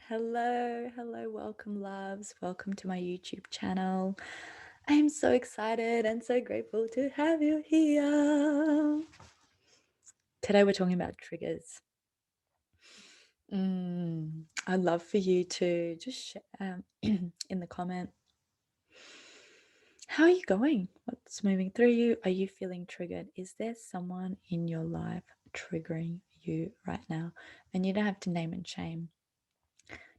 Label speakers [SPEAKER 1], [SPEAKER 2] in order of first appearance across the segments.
[SPEAKER 1] Hello, welcome, loves. Welcome to my YouTube channel. I am so excited and so grateful to have you here. Today, we're talking about triggers. I'd love for you to just in the comment, how are you going? What's moving through you? Are you feeling triggered? Is there someone in your life triggering you right now? And you don't have to name and shame.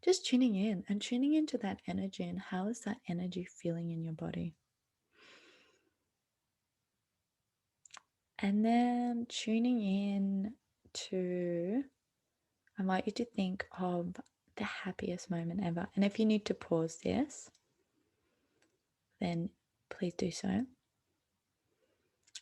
[SPEAKER 1] Just tuning in and tuning into that energy, and how is that energy feeling in your body? And then tuning in to, I want you to think of the happiest moment ever. And if you need to pause this, then please do so.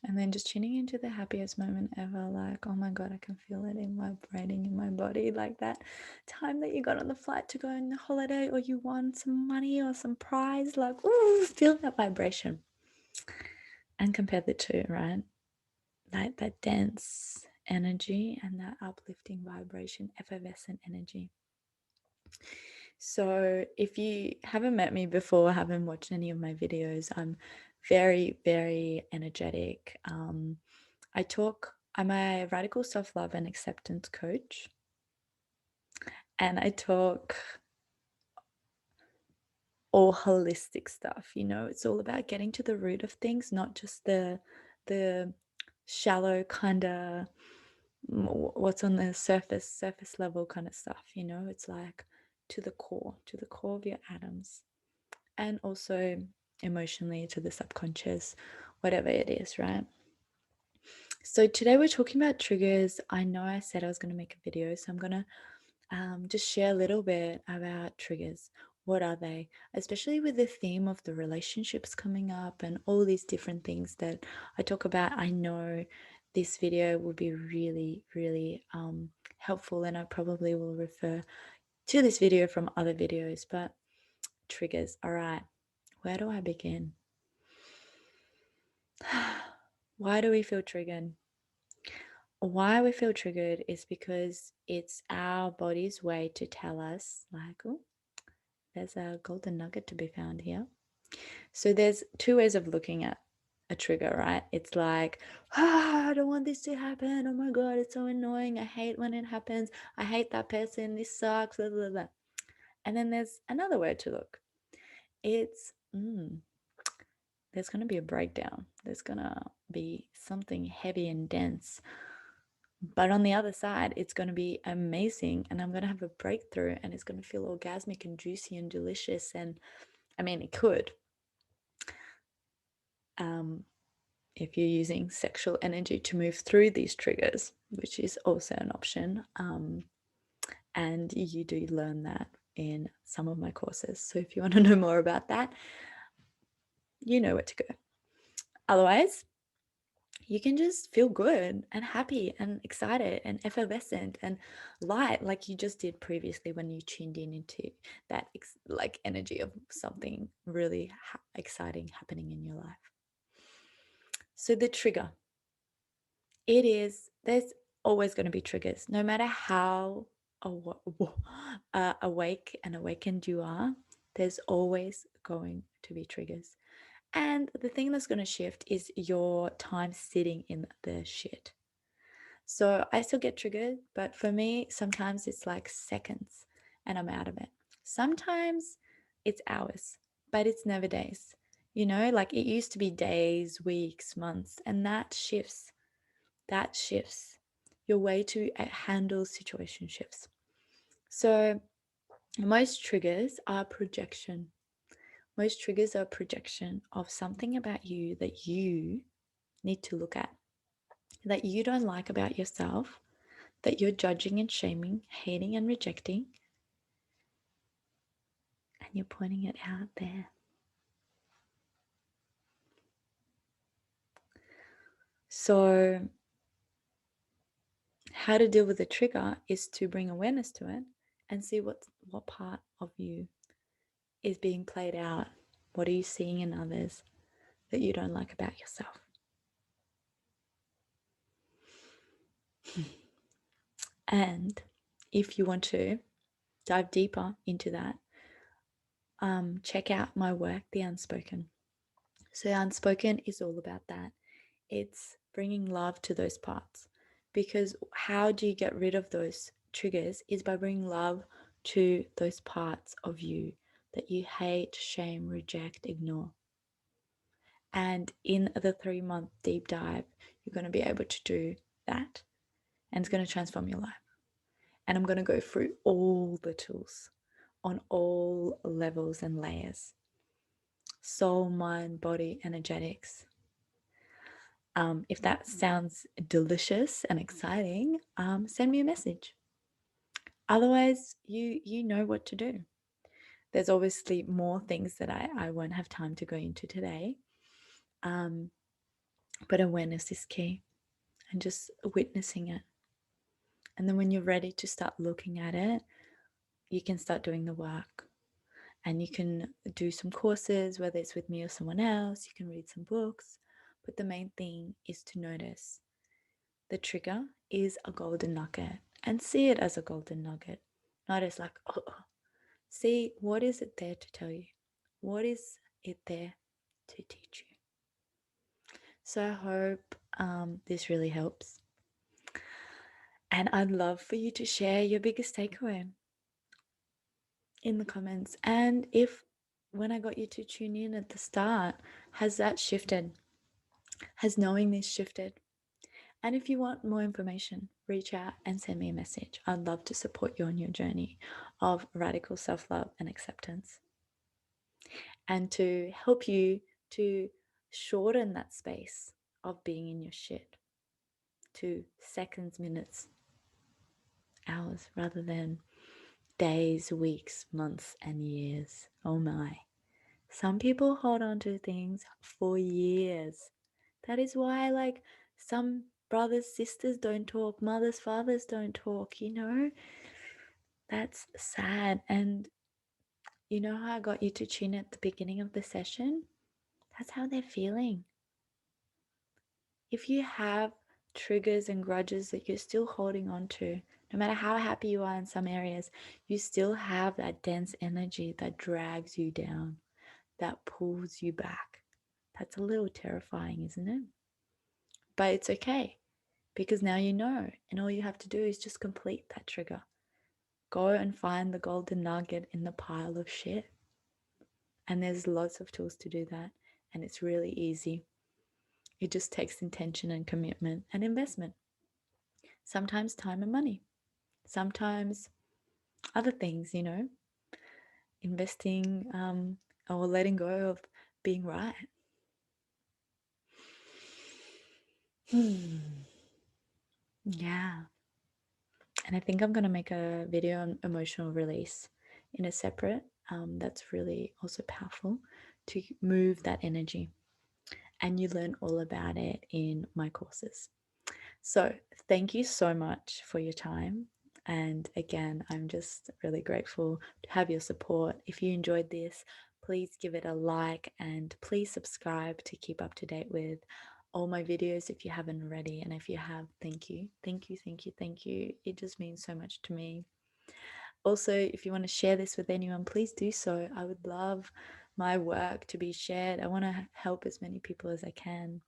[SPEAKER 1] And then just tuning into the happiest moment ever, like, oh my God, I can feel it vibrating in my body, like that time that you got on the flight to go on a holiday, or you won some money or some prize, like, ooh, feel that vibration. And compare the two, right? Like that dense energy and that uplifting vibration, effervescent energy. So if you haven't met me before, haven't watched any of my videos, I'm very, very energetic. I'm a radical self-love and acceptance coach. And I talk all holistic stuff. It's all about getting to the root of things, not just the shallow kind of what's on the surface level kind of stuff. It's like to the core of your atoms, and also emotionally to the subconscious, whatever it is, right? So today we're talking about triggers. I know I said I was going to make a video, so I'm going to just share a little bit about triggers. What are they? Especially with the theme of the relationships coming up and all these different things that I talk about. I know this video will be really, really helpful, and I probably will refer to this video from other videos. But triggers, all right, where do I begin? Why do we feel triggered? Why we feel triggered is because it's our body's way to tell us, like, oh, there's a golden nugget to be found here. So there's two ways of looking at a trigger, right? It's like, I don't want this to happen. Oh my God, it's so annoying. I hate when it happens. I hate that person. This sucks. Blah, blah, blah. And then there's another way to look. It's, there's going to be a breakdown. There's going to be something heavy and dense. But on the other side, it's going to be amazing. And I'm going to have a breakthrough, and it's going to feel orgasmic and juicy and delicious. And I mean, it could. If you're using sexual energy to move through these triggers, which is also an option. And you do learn that in some of my courses. So if you want to know more about that, you know where to go. Otherwise, you can just feel good and happy and excited and effervescent and light, like you just did previously when you tuned in into that like energy of something really exciting happening in your life. So the trigger, there's always going to be triggers, no matter how awake and awakened you are. There's always going to be triggers. And the thing that's going to shift is your time sitting in the shit. So I still get triggered, but for me, sometimes it's like seconds and I'm out of it. Sometimes it's hours, but it's never days. Like it used to be days, weeks, months, and that shifts. That shifts. Your way to handle situation shifts. So most triggers are projection. Most triggers are projection of something about you that you need to look at, that you don't like about yourself, that you're judging and shaming, hating and rejecting, and you're pointing it out there. So how to deal with the trigger is to bring awareness to it and see what part of you is being played out. What are you seeing in others that you don't like about yourself? And if you want to, dive deeper into that, check out my work, The Unspoken. So, Unspoken is all about that. It's bringing love to those parts. Because how do you get rid of those triggers is by bringing love to those parts of you that you hate, shame, reject, ignore. And in the 3-month deep dive, you're going to be able to do that. And it's going to transform your life. And I'm going to go through all the tools on all levels and layers: soul, mind, body, energetics. If that sounds delicious and exciting, send me a message. Otherwise, you know what to do. There's obviously more things that I won't have time to go into today. But awareness is key, and just witnessing it. And then when you're ready to start looking at it, you can start doing the work. And you can do some courses, whether it's with me or someone else. You can read some books. But the main thing is to notice the trigger is a golden nugget, and see it as a golden nugget, not as like, oh. See, what is it there to tell you? What is it there to teach you? So I hope this really helps. And I'd love for you to share your biggest takeaway in the comments. And if when I got you to tune in at the start, has that shifted? Has knowing this shifted? And if you want more information, reach out and send me a message. I'd love to support you on your journey of radical self love and acceptance, and to help you to shorten that space of being in your shit to seconds, minutes, hours, rather than days, weeks, months, and years. Oh my. Some people hold on to things for years. That is why, like, some brothers, sisters don't talk, mothers, fathers don't talk, you know? That's sad. And you know how I got you to tune at the beginning of the session? That's how they're feeling. If you have triggers and grudges that you're still holding on to, no matter how happy you are in some areas, you still have that dense energy that drags you down, that pulls you back. That's a little terrifying, isn't it? But it's okay, because now you know, and all you have to do is just complete that trigger. Go and find the golden nugget in the pile of shit. And there's lots of tools to do that, and it's really easy. It just takes intention and commitment and investment. Sometimes time and money. Sometimes other things, you know, investing or letting go of being right. Yeah. And I think I'm going to make a video on emotional release in a separate, that's really also powerful to move that energy. And you learn all about it in my courses. So thank you so much for your time. And again, I'm just really grateful to have your support. If you enjoyed this, please give it a like, and please subscribe to keep up to date with all my videos if you haven't already. And if you have, thank you. Thank you, thank you, thank you. It just means so much to me. Also, if you want to share this with anyone, please do so. I would love my work to be shared. I want to help as many people as I can.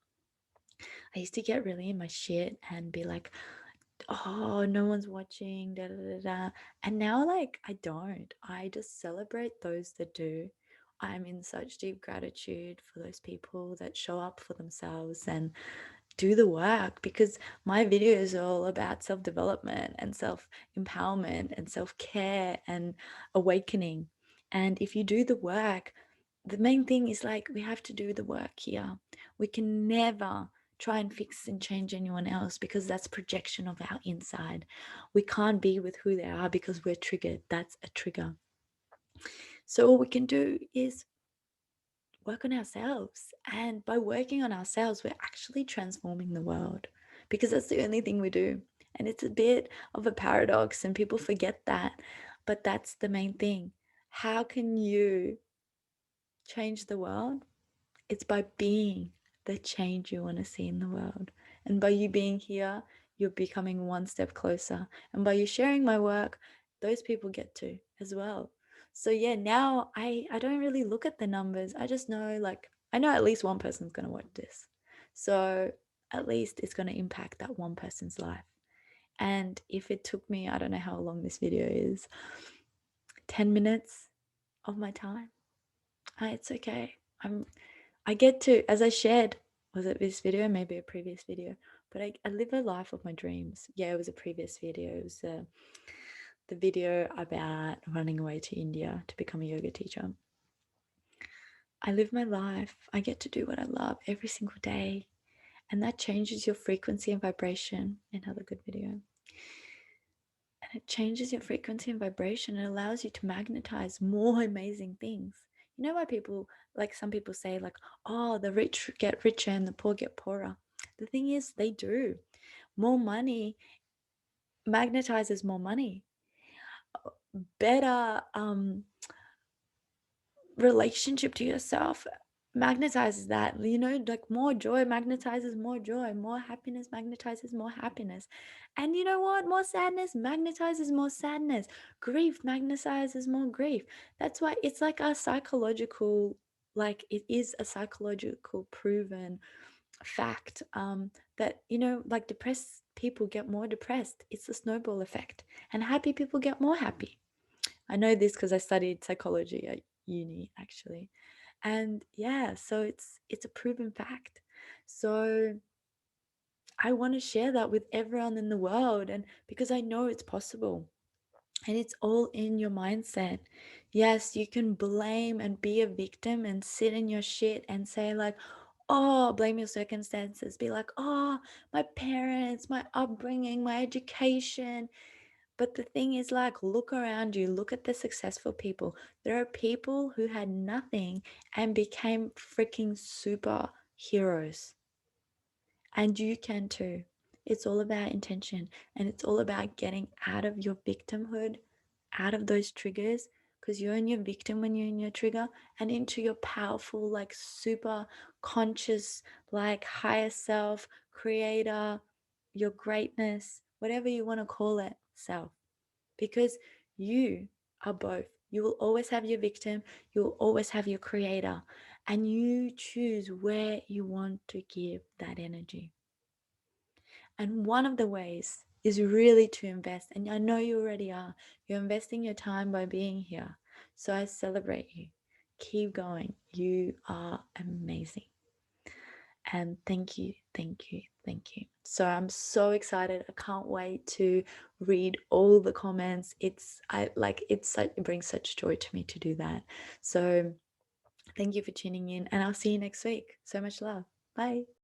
[SPEAKER 1] I used to get really in my shit and be like, oh, no one's watching, da da da da. And now, like, I don't. I just celebrate those that do. I'm in such deep gratitude for those people that show up for themselves and do the work, because my videos are all about self-development and self-empowerment and self-care and awakening. And if you do the work, the main thing is, like, we have to do the work here. We can never try and fix and change anyone else, because that's projection of our inside. We can't be with who they are because we're triggered. That's a trigger. So all we can do is work on ourselves. And by working on ourselves, we're actually transforming the world, because that's the only thing we do. And it's a bit of a paradox, and people forget that. But that's the main thing. How can you change the world? It's by being the change you want to see in the world. And by you being here, you're becoming one step closer. And by you sharing my work, those people get to as well. So yeah, now I don't really look at the numbers. I just know, like, I know at least one person's going to watch this. So at least it's going to impact that one person's life. And if it took me, I don't know how long this video is, 10 minutes of my time, it's okay. I get to, as I shared, was it this video, maybe a previous video, but I live a life of my dreams. Yeah, it was a previous video. It was the video about running away to India to become a yoga teacher. I live my life. I get to do what I love every single day. And that changes your frequency and vibration. Another good video. And it changes your frequency and vibration. It allows you to magnetize more amazing things. You know why people, like some people say, like, oh, the rich get richer and the poor get poorer. The thing is, they do. More money magnetizes more money. Better relationship to yourself magnetizes that, you know, like more joy magnetizes more joy, more happiness magnetizes more happiness, and you know what, more sadness magnetizes more sadness, grief magnetizes more grief. That's why it's like a psychological, like it is a psychological proven fact, that, you know, like depressed people get more depressed. It's a snowball effect, and happy people get more happy. I know this because I studied psychology at uni actually. And yeah, so it's a proven fact. So I want to share that with everyone in the world, and because I know it's possible. And it's all in your mindset. Yes, you can blame and be a victim and sit in your shit and say, like, oh, blame your circumstances. Be like, oh, my parents, my upbringing, my education. But the thing is, like, look around you, look at the successful people. There are people who had nothing and became freaking superheroes. And you can too. It's all about intention, and it's all about getting out of your victimhood, out of those triggers, because you're in your victim when you're in your trigger, and into your powerful, like super conscious, like higher self, creator, your greatness, whatever you want to call it, self. Because you are both. You will always have your victim, you will always have your creator, and you choose where you want to give that energy. And one of the ways is really to invest. And I know you already are. You're investing your time by being here. So I celebrate you. Keep going. You are amazing. And thank you, thank you, thank you. So I'm so excited. I can't wait to read all the comments. It brings such joy to me to do that. So thank you for tuning in, and I'll see you next week. So much love. Bye.